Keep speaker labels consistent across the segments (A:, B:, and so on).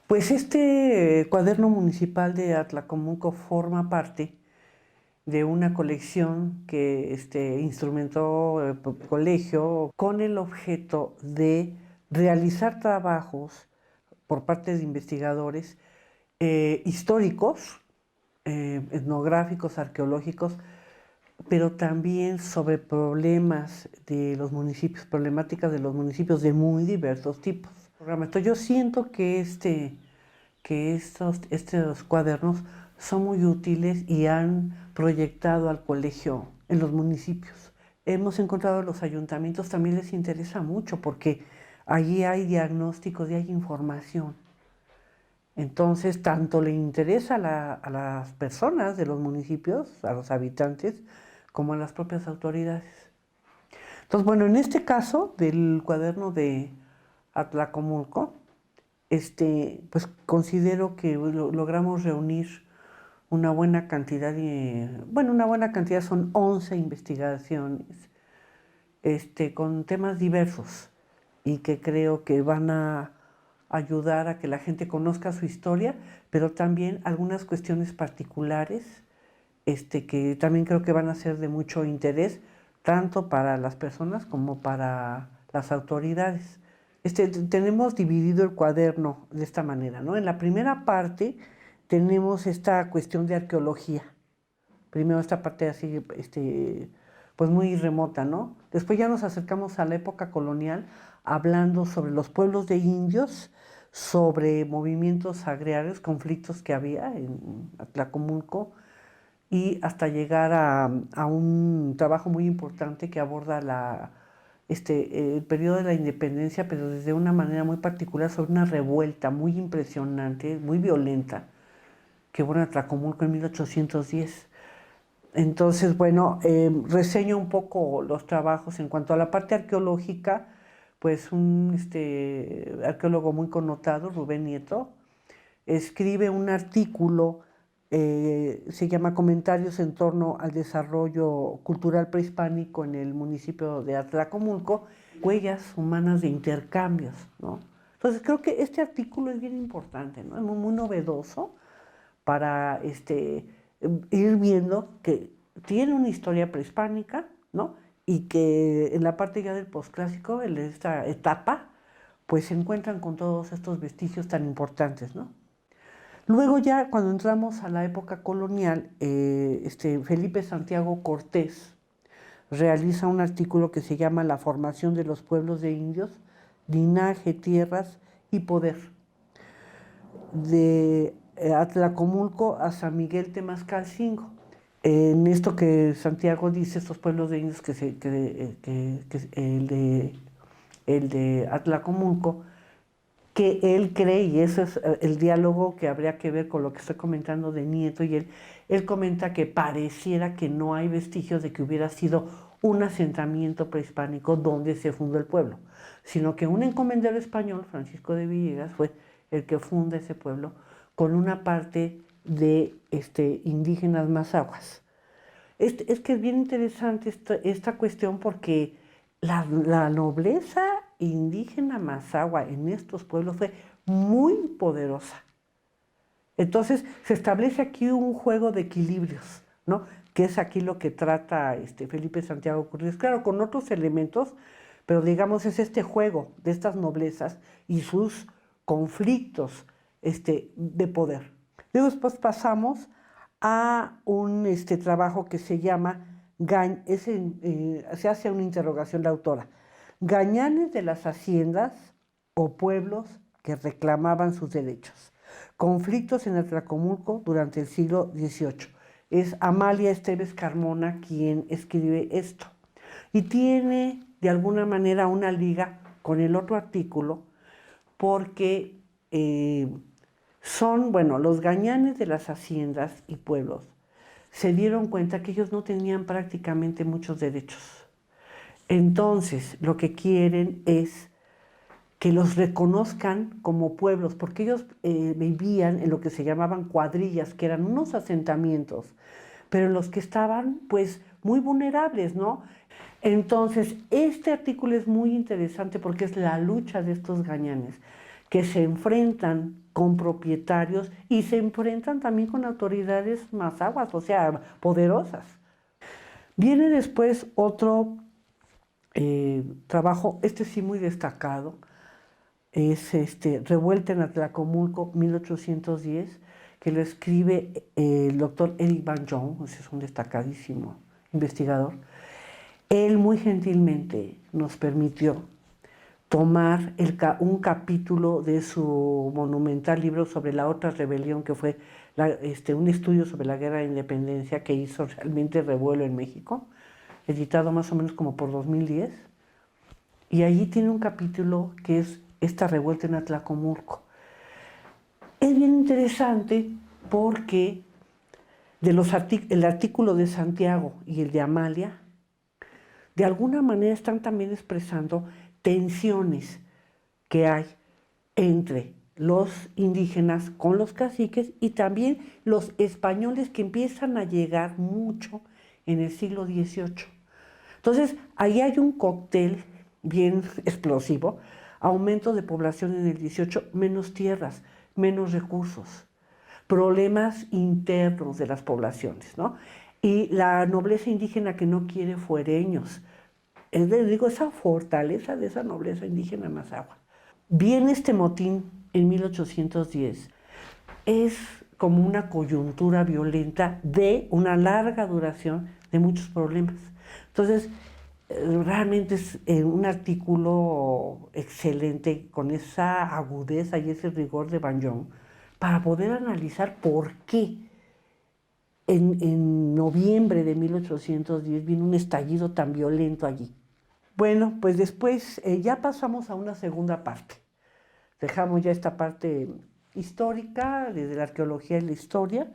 A: Pues este cuaderno municipal de Atlacomulco forma parte de una colección que instrumentó el colegio con el objeto de realizar trabajos por parte de investigadores históricos, etnográficos, arqueológicos, pero también sobre problemas de los municipios, problemáticas de los municipios de muy diversos tipos. Entonces yo siento que estos cuadernos son muy útiles y han proyectado al colegio en los municipios. Hemos encontrado a los ayuntamientos también les interesa mucho porque allí hay diagnósticos y hay información. Entonces, tanto le interesa a las personas de los municipios, a los habitantes, como a las propias autoridades. Entonces, bueno, en este caso del cuaderno de Atlacomulco, pues considero que logramos reunir una buena cantidad una buena cantidad son 11 investigaciones, con temas diversos y que creo que van a ayudar a que la gente conozca su historia, pero también algunas cuestiones particulares, que también creo que van a ser de mucho interés, tanto para las personas como para las autoridades. Tenemos dividido el cuaderno de esta manera, ¿no? En la primera parte tenemos esta cuestión de arqueología. Primero esta parte así, pues muy remota, ¿no? Después ya nos acercamos a la época colonial, hablando sobre los pueblos de indios, sobre movimientos agrarios, conflictos que había en Atlacomulco, y hasta llegar a un trabajo muy importante que aborda el periodo de la independencia, pero desde una manera muy particular, sobre una revuelta muy impresionante, muy violenta, que hubo en Atlacomulco en 1810. Entonces, bueno, reseño un poco los trabajos en cuanto a la parte arqueológica, pues un arqueólogo muy connotado, Rubén Nieto, escribe un artículo, se llama Comentarios en torno al desarrollo cultural prehispánico en el municipio de Atlacomulco, huellas humanas de intercambios, ¿no? Entonces creo que este artículo es bien importante, ¿no? Es muy novedoso para ir viendo que tiene una historia prehispánica, ¿no? Y que en la parte ya del posclásico, en esta etapa, pues se encuentran con todos estos vestigios tan importantes, ¿no? Luego ya cuando entramos a la época colonial, Felipe Santiago Cortés realiza un artículo que se llama La formación de los pueblos de indios, linaje, tierras y poder, de Atlacomulco a San Miguel Temascalcingo. En esto que Santiago dice, estos pueblos de indios que el de Atlacomulco, que él cree, y eso es el diálogo que habría que ver con lo que estoy comentando de Nieto y él comenta que pareciera que no hay vestigios de que hubiera sido un asentamiento prehispánico donde se fundó el pueblo, sino que un encomendero español, Francisco de Villegas, fue el que funda ese pueblo con una parte de indígenas mazahuas. Es que es bien interesante esta cuestión porque la nobleza indígena mazahua en estos pueblos fue muy poderosa. Entonces se establece aquí un juego de equilibrios, ¿no? Que es aquí lo que trata Felipe Santiago Cortés, claro, con otros elementos, pero digamos es este juego de estas noblezas y sus conflictos de poder. Luego después pasamos a un trabajo que se llama, se hace una interrogación la autora, Gañanes de las haciendas o pueblos que reclamaban sus derechos. Conflictos en Atlacomulco durante el siglo XVIII. Es Amalia Esteves Carmona quien escribe esto. Y tiene de alguna manera una liga con el otro artículo porque bueno, los gañanes de las haciendas y pueblos se dieron cuenta que ellos no tenían prácticamente muchos derechos. Entonces, lo que quieren es que los reconozcan como pueblos, porque ellos vivían en lo que se llamaban cuadrillas, que eran unos asentamientos, pero en los que estaban pues muy vulnerables, ¿no? Entonces, este artículo es muy interesante porque es la lucha de estos gañanes, que se enfrentan con propietarios y se enfrentan también con autoridades mazahuas, o sea, poderosas. Viene después otro trabajo, este sí muy destacado, es Revuelta en Atlacomulco, 1810, que lo escribe el doctor Eric Van Jones, es un destacadísimo investigador. Él muy gentilmente nos permitió tomar un capítulo de su monumental libro sobre la otra rebelión, que fue un estudio sobre la guerra de independencia que hizo realmente revuelo en México, editado más o menos como por 2010. Y allí tiene un capítulo que es esta revuelta en Atlacomulco. Es bien interesante porque el artículo de Santiago y el de Amalia, de alguna manera están también expresando tensiones que hay entre los indígenas con los caciques y también los españoles que empiezan a llegar mucho en el siglo XVIII. Entonces, ahí hay un cóctel bien explosivo, aumento de población en el 18, menos tierras, menos recursos, problemas internos de las poblaciones, ¿no? Y la nobleza indígena que no quiere fuereños. Les digo, esa fortaleza de esa nobleza indígena mazahua. Viene este motín en 1810, es como una coyuntura violenta de una larga duración de muchos problemas. Entonces, realmente es un artículo excelente con esa agudeza y ese rigor de Banjón para poder analizar por qué en noviembre de 1810 vino un estallido tan violento allí. Bueno, pues después ya pasamos a una segunda parte. Dejamos ya esta parte histórica, desde la arqueología y la historia,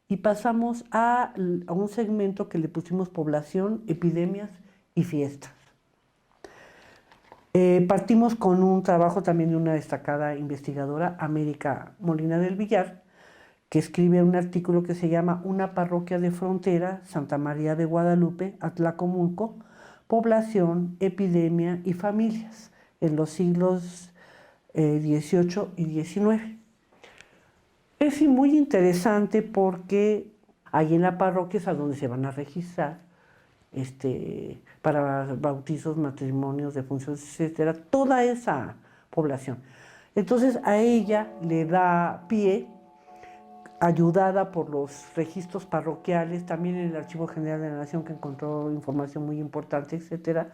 A: y pasamos a un segmento que le pusimos población, epidemias y fiestas. Partimos con un trabajo también de una destacada investigadora, América Molina del Villar, que escribe un artículo que se llama Una parroquia de frontera, Santa María de Guadalupe, Atlacomulco, población, epidemia y familias, en los siglos XVIII y XIX. Es muy interesante porque ahí en la parroquia es a donde se van a registrar para bautizos, matrimonios, defunciones, etcétera, toda esa población. Entonces a ella le da pie, ayudada por los registros parroquiales, también el Archivo General de la Nación que encontró información muy importante, etcétera,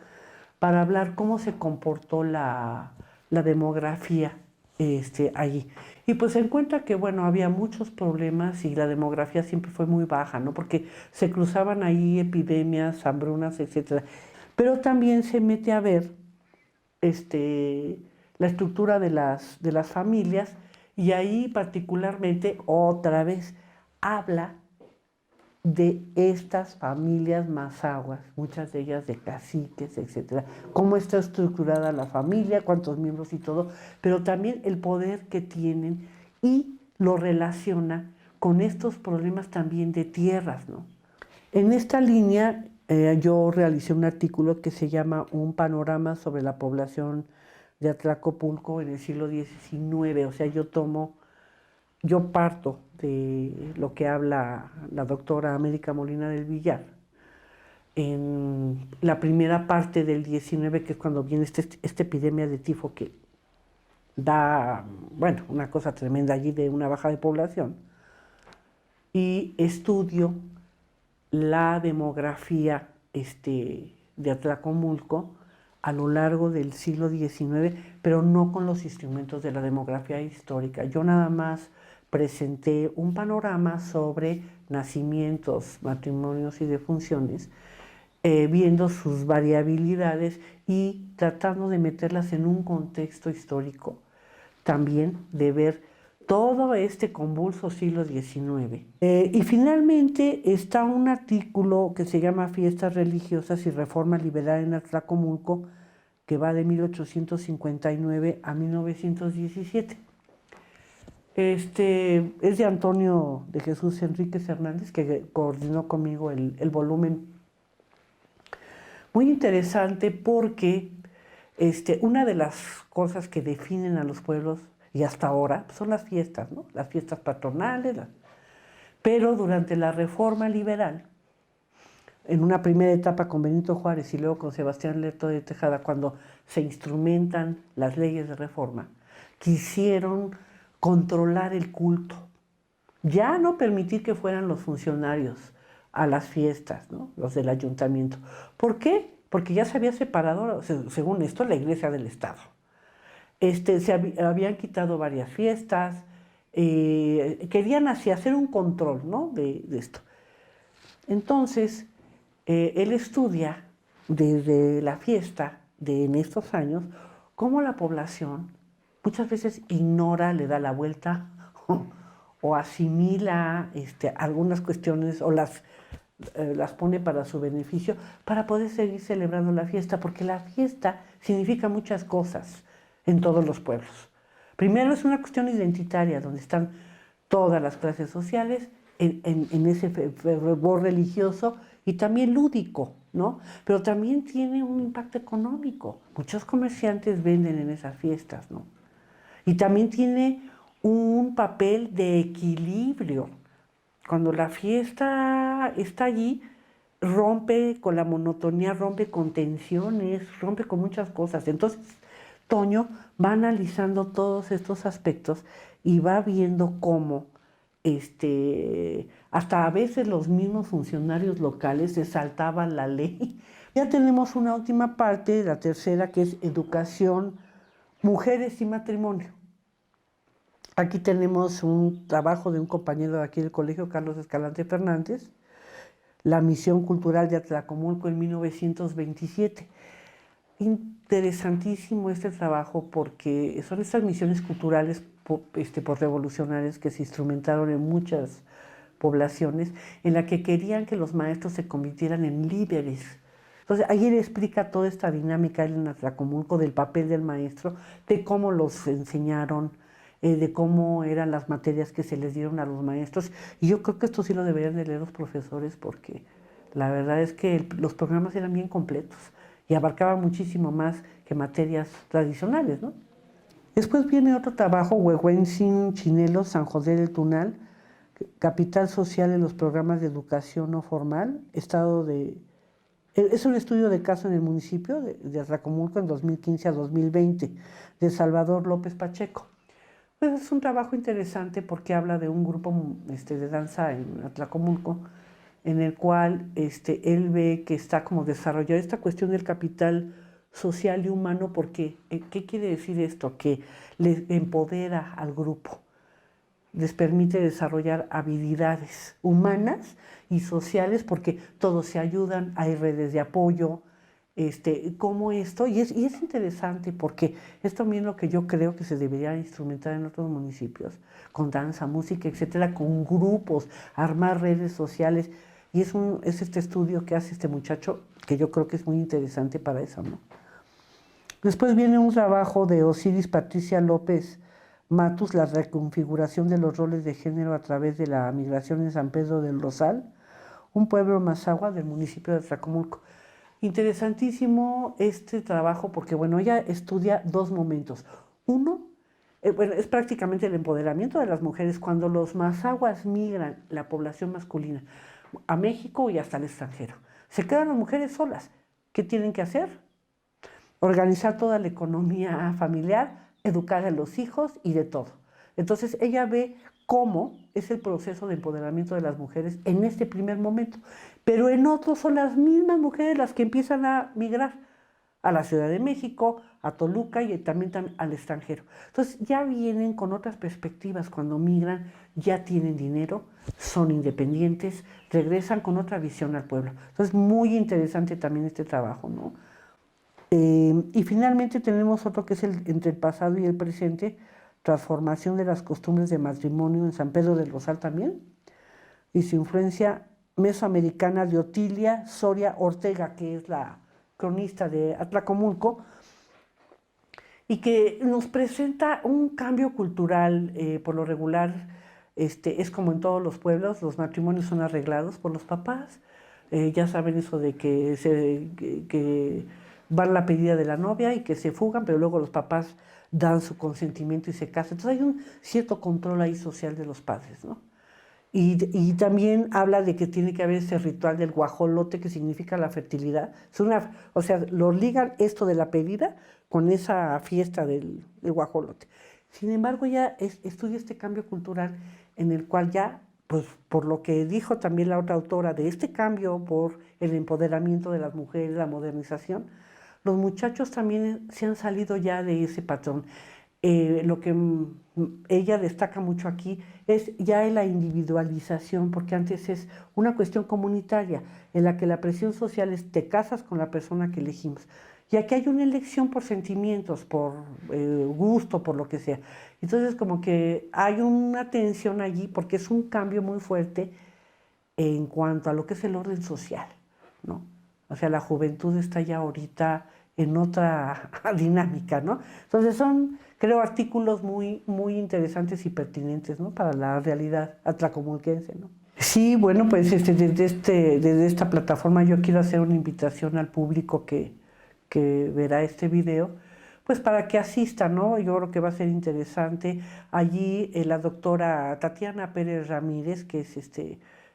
A: para hablar cómo se comportó la demografía allí. Y pues se encuentra que, bueno, había muchos problemas y la demografía siempre fue muy baja, ¿no? Porque se cruzaban ahí epidemias, hambrunas, etcétera. Pero también se mete a ver la estructura de las familias y ahí particularmente otra vez habla de estas familias mazahuas, muchas de ellas de caciques, etcétera, cómo está estructurada la familia, cuántos miembros y todo, pero también el poder que tienen y lo relaciona con estos problemas también de tierras, ¿no? En esta línea yo realicé un artículo que se llama Un panorama sobre la población de Atlacopulco en el siglo XIX, o sea, yo parto de lo que habla la doctora América Molina del Villar en la primera parte del 19, que es cuando viene esta epidemia de tifo que da, bueno, una cosa tremenda allí de una baja de población, y estudio la demografía de Atlacomulco a lo largo del siglo XIX, pero no con los instrumentos de la demografía histórica. Yo nada más presenté un panorama sobre nacimientos, matrimonios y defunciones, viendo sus variabilidades y tratando de meterlas en un contexto histórico, también de ver todo este convulso siglo XIX. Y finalmente está un artículo que se llama Fiestas religiosas y reforma liberal en Atlacomulco, que va de 1859 a 1917. Es de Antonio de Jesús Enríquez Hernández, que coordinó conmigo el volumen. Muy interesante porque una de las cosas que definen a los pueblos y hasta ahora pues, son las fiestas, ¿no? Las fiestas patronales. Pero durante la Reforma Liberal, en una primera etapa con Benito Juárez y luego con Sebastián Lerdo de Tejada, cuando se instrumentan las leyes de reforma, quisieron controlar el culto, ya no permitir que fueran los funcionarios a las fiestas, ¿no? Los del ayuntamiento. ¿Por qué? Porque ya se había separado, según esto, la iglesia del Estado. Habían quitado varias fiestas, querían así hacer un control, ¿no? de esto. Entonces, él estudia desde la fiesta en estos años cómo la población muchas veces ignora, le da la vuelta o asimila algunas cuestiones o las pone para su beneficio para poder seguir celebrando la fiesta, porque la fiesta significa muchas cosas en todos los pueblos. Primero es una cuestión identitaria, donde están todas las clases sociales en ese fervor religioso y también lúdico, ¿no? Pero también tiene un impacto económico. Muchos comerciantes venden en esas fiestas, ¿no? Y también tiene un papel de equilibrio. Cuando la fiesta está allí, rompe con la monotonía, rompe con tensiones, rompe con muchas cosas. Entonces, Toño va analizando todos estos aspectos y va viendo cómo hasta a veces los mismos funcionarios locales se saltaban la ley. Ya tenemos una última parte, la tercera, que es educación, mujeres y matrimonio. Aquí tenemos un trabajo de un compañero de aquí del colegio, Carlos Escalante Fernández, la misión cultural de Atlacomulco en 1927. Interesantísimo este trabajo porque son estas misiones culturales por revolucionarias que se instrumentaron en muchas poblaciones, en la que querían que los maestros se convirtieran en líderes. Entonces, ahí él explica toda esta dinámica en Atlacomulco del papel del maestro, de cómo los enseñaron, de cómo eran las materias que se les dieron a los maestros. Y yo creo que esto sí lo deberían de leer los profesores porque la verdad es que los programas eran bien completos y abarcaban muchísimo más que materias tradicionales, ¿no? Después viene otro trabajo, Huehuetzin, Chinelos, San José del Tunal, capital social en los programas de educación no formal, es un estudio de caso en el municipio de Atlacomulco en 2015 a 2020, de Salvador López Pacheco. Pues es un trabajo interesante porque habla de un grupo de danza en Atlacomulco, en el cual él ve que está como desarrollada esta cuestión del capital social y humano, porque ¿qué quiere decir esto? Que les empodera al grupo, les permite desarrollar habilidades humanas y sociales porque todos se ayudan, hay redes de apoyo, como esto, y es interesante porque es también lo que yo creo que se debería instrumentar en otros municipios, con danza, música, etcétera, con grupos, armar redes sociales, y es este estudio que hace este muchacho que yo creo que es muy interesante para eso, ¿no? Después viene un trabajo de Osiris Patricia López Matus, la reconfiguración de los roles de género a través de la migración en San Pedro del Rosal, un pueblo mazahua del municipio de Atlacomulco. Interesantísimo este trabajo porque, bueno, ella estudia dos momentos. Uno, es prácticamente el empoderamiento de las mujeres cuando los mazahuas migran, la población masculina, a México y hasta el extranjero. Se quedan las mujeres solas. ¿Qué tienen que hacer? Organizar toda la economía familiar, educar a los hijos y de todo. Entonces ella ve cómo es el proceso de empoderamiento de las mujeres en este primer momento, pero en otros son las mismas mujeres las que empiezan a migrar a la Ciudad de México, a Toluca y también al extranjero. Entonces ya vienen con otras perspectivas cuando migran, ya tienen dinero, son independientes, regresan con otra visión al pueblo. Entonces muy interesante también este trabajo, ¿no? Y finalmente tenemos otro que es entre el pasado y el presente, transformación de las costumbres de matrimonio en San Pedro del Rosal también, y su influencia mesoamericana de Otilia Soria Ortega, que es la cronista de Atlacomulco, y que nos presenta un cambio cultural. Por lo regular, es como en todos los pueblos, los matrimonios son arreglados por los papás. Ya saben eso de que van a la pedida de la novia y que se fugan, pero luego los papás dan su consentimiento y se casan. Entonces hay un cierto control ahí social de los padres, ¿no? Y también habla de que tiene que haber ese ritual del guajolote que significa la fertilidad. O sea, lo ligan esto de la pedida con esa fiesta del guajolote. Sin embargo, ya estudia este cambio cultural en el cual ya, pues por lo que dijo también la otra autora, de este cambio por el empoderamiento de las mujeres, la modernización, los muchachos también se han salido ya de ese patrón. Lo que ella destaca mucho aquí es ya la individualización, porque antes es una cuestión comunitaria en la que la presión social es te casas con la persona que elegimos. Y aquí hay una elección por sentimientos, por gusto, por lo que sea. Entonces como que hay una tensión allí porque es un cambio muy fuerte en cuanto a lo que es el orden social, ¿no? O sea, la juventud está ya ahorita en otra dinámica, ¿no? Entonces son, creo, artículos muy, muy interesantes y pertinentes, ¿no? Para la realidad atlacomulquense, ¿no? Sí, bueno, pues desde esta plataforma yo quiero hacer una invitación al público que verá este video, pues para que asista, ¿no? Yo creo que va a ser interesante. Allí la doctora Tatiana Pérez Ramírez, que es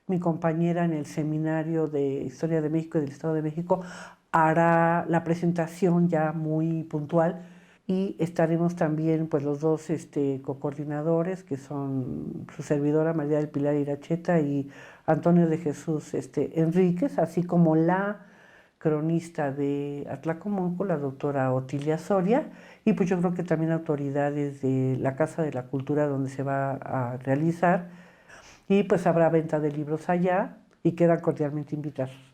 A: mi compañera en el Seminario de Historia de México y del Estado de México, hará la presentación ya muy puntual y estaremos también pues los dos co-coordinadores, que son su servidora María del Pilar Iracheta y Antonio de Jesús Enríquez, así como la cronista de Atlacomulco, la doctora Otilia Soria, y pues yo creo que también autoridades de la Casa de la Cultura donde se va a realizar, y pues habrá venta de libros allá y quedan cordialmente invitados.